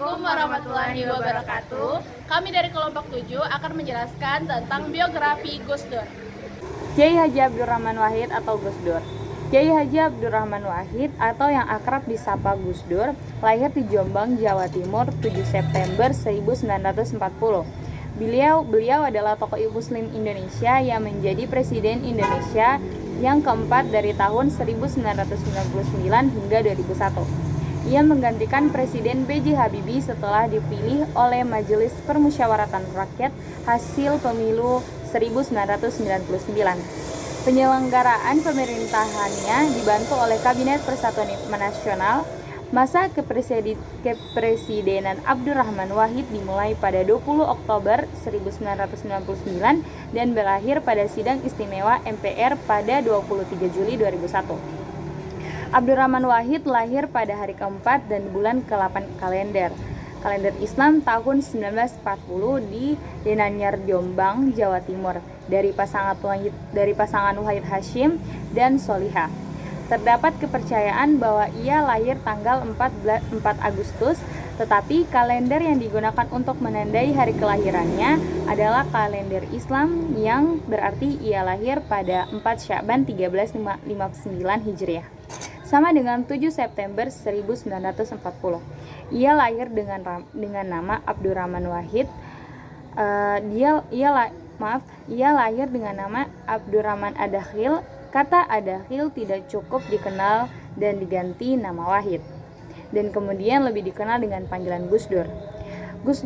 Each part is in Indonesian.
Assalamualaikum warahmatullahi wabarakatuh. Kami dari kelompok 7 akan menjelaskan tentang biografi Gus Dur. Kiai Haji Abdurrahman Wahid atau Gus Dur. Kiai Haji Abdurrahman Wahid atau yang akrab disapa Gus Dur lahir di Jombang, Jawa Timur 7 September 1940. Beliau adalah tokoh Muslim Indonesia yang menjadi Presiden Indonesia yang keempat dari tahun 1999 hingga 2001. Ia menggantikan Presiden B.J. Habibie setelah dipilih oleh Majelis Permusyawaratan Rakyat hasil pemilu 1999. Penyelenggaraan pemerintahannya dibantu oleh Kabinet Persatuan Nasional. Masa kepresidenan Abdurrahman Wahid dimulai pada 20 Oktober 1999 dan berakhir pada sidang istimewa MPR pada 23 Juli 2001. Abdurrahman Wahid lahir pada hari keempat dan bulan ke-8 kalender Islam tahun 1940 di Denanyar, Jombang, Jawa Timur dari pasangan Wahid Hashim dan Soliha. Terdapat kepercayaan bahwa ia lahir tanggal 4 Agustus, tetapi kalender yang digunakan untuk menandai hari kelahirannya adalah kalender Islam yang berarti ia lahir pada 4 Sya'ban 1359 Hijriah. Sama dengan 7 September 1940. Ia lahir dengan nama Abdurrahman Wahid. Ia lahir dengan nama Abdurrahman Adakhil. Kata Adakhil tidak cukup dikenal dan diganti nama Wahid. Dan kemudian lebih dikenal dengan panggilan Gus Dur. Gus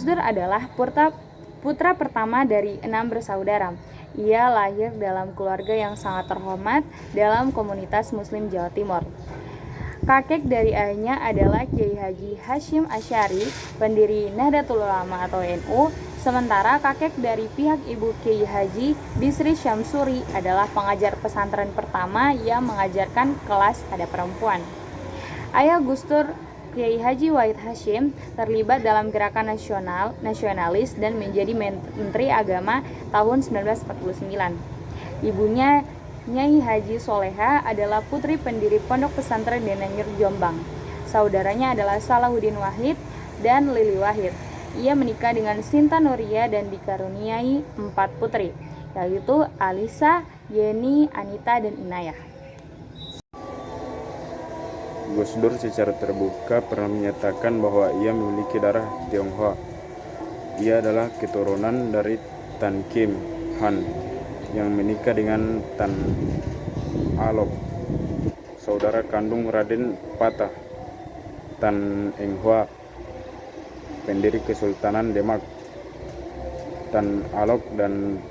Dur adalah putra pertama dari 6 bersaudara. Ia lahir dalam keluarga yang sangat terhormat dalam komunitas Muslim Jawa Timur. Kakek dari ayahnya adalah Kiai Haji Hashim Asy'ari, pendiri Nahdlatul Ulama atau NU, sementara kakek dari pihak ibu Kiai Haji Bisri Syamsuri adalah pengajar pesantren pertama yang mengajarkan kelas pada perempuan. Ayah Gus Dur, Kiai Haji Wahid Hashim, terlibat dalam gerakan nasionalis dan menjadi Menteri Agama tahun 1949. Ibunya, Nyai Haji Soleha, adalah putri pendiri Pondok Pesantren Denanyar, Jombang. Saudaranya adalah Salahuddin Wahid dan Lili Wahid. Ia menikah dengan Sinta Nuria dan dikaruniai 4 putri, yaitu Alisa, Yeni, Anita, dan Inayah. Gus Dur secara terbuka pernah menyatakan bahwa ia memiliki darah Tionghoa. Ia adalah keturunan dari Tan Kim Han yang menikah dengan Tan Alok, saudara kandung Raden Patah. Tan Eng Hoa, pendiri Kesultanan Demak. Tan Alok dan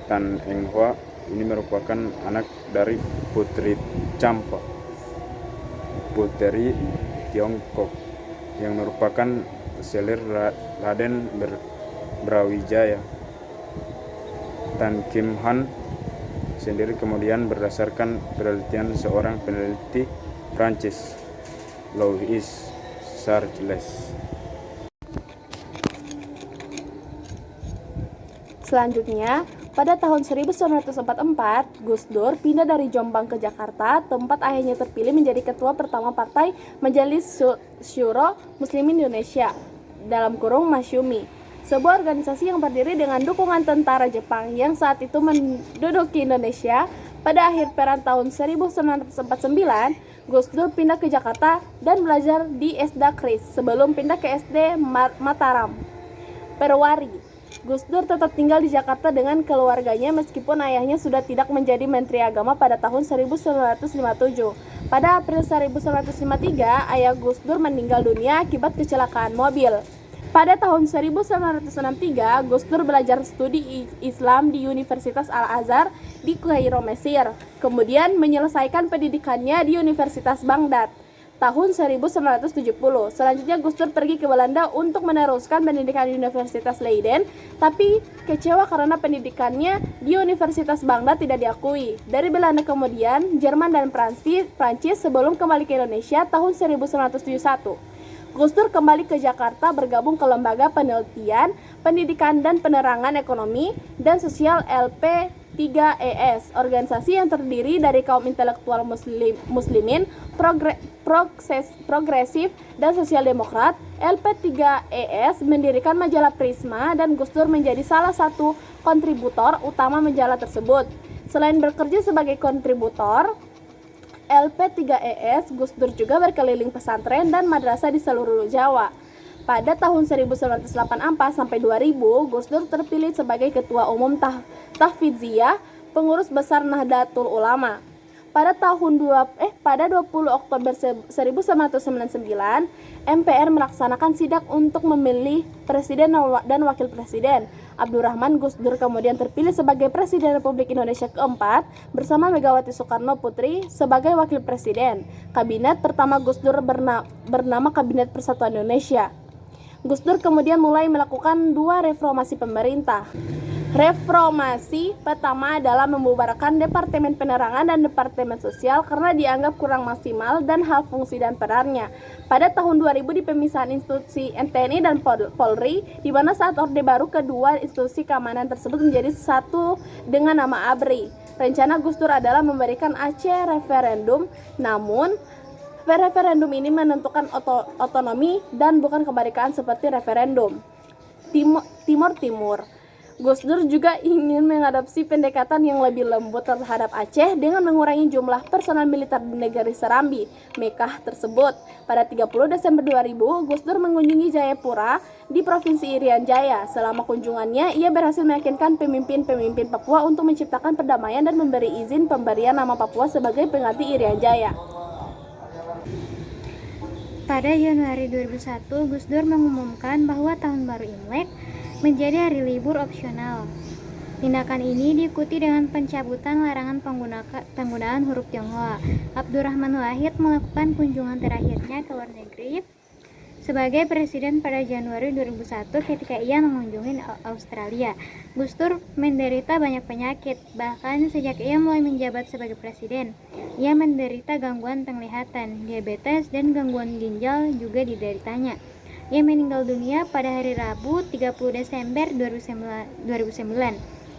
Tan Eng Hoa ini merupakan anak dari Putri Champa, puteri Tiongkok, yang merupakan selir Raden Brawijaya. Tan Kim Han sendiri kemudian berdasarkan penelitian seorang peneliti Prancis, Louis Charles. Selanjutnya, pada tahun 1944, Gus Dur pindah dari Jombang ke Jakarta, tempat ayahnya terpilih menjadi ketua pertama Partai Majelis Syuro Muslimin Indonesia (Masyumi), sebuah organisasi yang berdiri dengan dukungan tentara Jepang yang saat itu menduduki Indonesia. Pada akhir perang tahun 1949, Gus Dur pindah ke Jakarta dan belajar di SD Kris sebelum pindah ke SD Mataram, Perwari. Gus Dur tetap tinggal di Jakarta dengan keluarganya meskipun ayahnya sudah tidak menjadi Menteri Agama pada tahun 1957. Pada April 1953, ayah Gus Dur meninggal dunia akibat kecelakaan mobil. Pada tahun 1963, Gus Dur belajar studi Islam di Universitas Al-Azhar di Kairo, Mesir. Kemudian menyelesaikan pendidikannya di Universitas Baghdad tahun 1970. Selanjutnya Gus Dur pergi ke Belanda untuk meneruskan pendidikan di Universitas Leiden, tapi kecewa karena pendidikannya di Universitas Baghdad tidak diakui. Dari Belanda kemudian Jerman dan Prancis sebelum kembali ke Indonesia tahun 1971. Gus Dur kembali ke Jakarta bergabung ke Lembaga Penelitian, Pendidikan dan Penerangan Ekonomi dan Sosial 3ES, organisasi yang terdiri dari kaum intelektual muslimin, progresif, dan sosial demokrat. LP3ES mendirikan majalah Prisma dan Gus Dur menjadi salah satu kontributor utama majalah tersebut. Selain bekerja sebagai kontributor LP3ES, Gus Dur juga berkeliling pesantren dan madrasah di seluruh Jawa. Pada tahun 1984 sampai 2000, Gus Dur terpilih sebagai Ketua Umum Tahfidziyah, pengurus besar Nahdlatul Ulama. Pada 20 Oktober 1999, MPR melaksanakan sidak untuk memilih presiden dan wakil presiden. Abdurrahman Gus Dur kemudian terpilih sebagai Presiden Republik Indonesia keempat bersama Megawati Soekarno Putri sebagai wakil presiden. Kabinet pertama Gus Dur bernama Kabinet Persatuan Indonesia. Gus Dur kemudian mulai melakukan dua reformasi pemerintah. Reformasi pertama adalah membubarkan Departemen Penerangan dan Departemen Sosial karena dianggap kurang maksimal dan hal fungsi dan perannya. Pada tahun 2000 di pemisahan institusi TNI dan Polri, di mana saat Orde Baru kedua institusi keamanan tersebut menjadi satu dengan nama ABRI. Rencana Gus Dur adalah memberikan Aceh referendum, namun referendum ini menentukan otonomi dan bukan kemerdekaan seperti referendum Timur. Gus Dur juga ingin mengadopsi pendekatan yang lebih lembut terhadap Aceh dengan mengurangi jumlah personal militer di negeri Serambi, Mekah tersebut. Pada 30 Desember 2000, Gus Dur mengunjungi Jayapura di Provinsi Irian Jaya. Selama kunjungannya, ia berhasil meyakinkan pemimpin-pemimpin Papua untuk menciptakan perdamaian dan memberi izin pemberian nama Papua sebagai pengganti Irian Jaya. Pada Januari 2001, Gus Dur mengumumkan bahwa Tahun Baru Imlek menjadi hari libur opsional. Tindakan ini diikuti dengan pencabutan larangan penggunaan huruf Tionghoa. Abdurrahman Wahid melakukan kunjungan terakhirnya ke luar negeri sebagai presiden pada Januari 2001 ketika ia mengunjungi Australia. Gus Dur menderita banyak penyakit, bahkan sejak ia mulai menjabat sebagai presiden. Ia menderita gangguan penglihatan, diabetes, dan gangguan ginjal juga dideritanya. Ia meninggal dunia pada hari Rabu 30 Desember 2009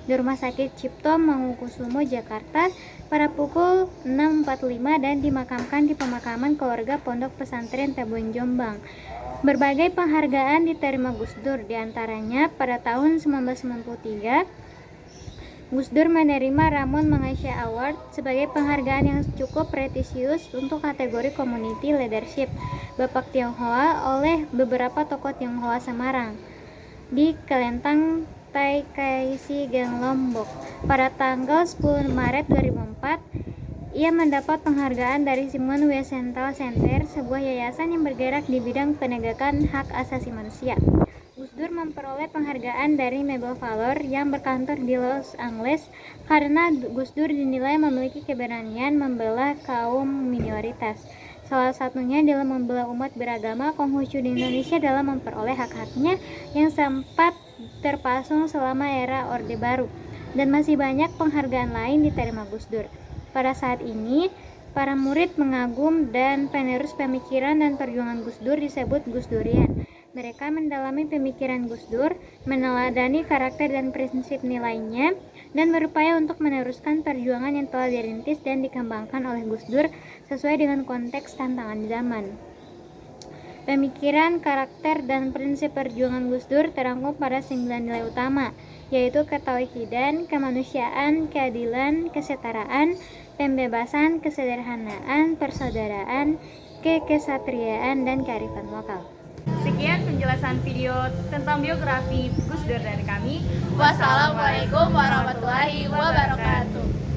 di Rumah Sakit Cipto Mangunkusumo, Jakarta pada pukul 6.45 dan dimakamkan di pemakaman keluarga Pondok Pesantren Tabun, Jombang. Berbagai penghargaan diterima Gus Dur, diantaranya pada tahun 1993 Gus Dur menerima Ramon Magsaysah Award sebagai penghargaan yang cukup prestisius untuk kategori Community Leadership Bapak Tionghoa oleh beberapa tokoh Tionghoa Semarang di Kelentang Taikaisi Gang Lombok. Pada tanggal 10 Maret 2004, ia mendapat penghargaan dari Simon Wiesenthal Center, sebuah yayasan yang bergerak di bidang penegakan hak asasi manusia. Gus Dur memperoleh penghargaan dari Nobel Valor yang berkantor di Los Angeles karena Gus Dur dinilai memiliki keberanian membela kaum minoritas. Salah satunya dalam membela umat beragama Konghucu di Indonesia dalam memperoleh hak-haknya yang sempat terpasung selama era Orde Baru. Dan masih banyak penghargaan lain diterima Gus Dur. Pada saat ini, para murid mengagum dan penerus pemikiran dan perjuangan Gus Dur disebut Gus Durian. Mereka mendalami pemikiran Gus Dur, meneladani karakter dan prinsip nilainya, dan berupaya untuk meneruskan perjuangan yang telah dirintis dan dikembangkan oleh Gus Dur sesuai dengan konteks tantangan zaman. Pemikiran, karakter, dan prinsip perjuangan Gus Dur terangkum pada 9 nilai utama, yaitu ketauhidan, kemanusiaan, keadilan, kesetaraan, pembebasan, kesederhanaan, persaudaraan, kekesatriaan, dan kearifan lokal. Sekian penjelasan video tentang biografi Gus Dur dari kami. Wassalamualaikum warahmatullahi wabarakatuh.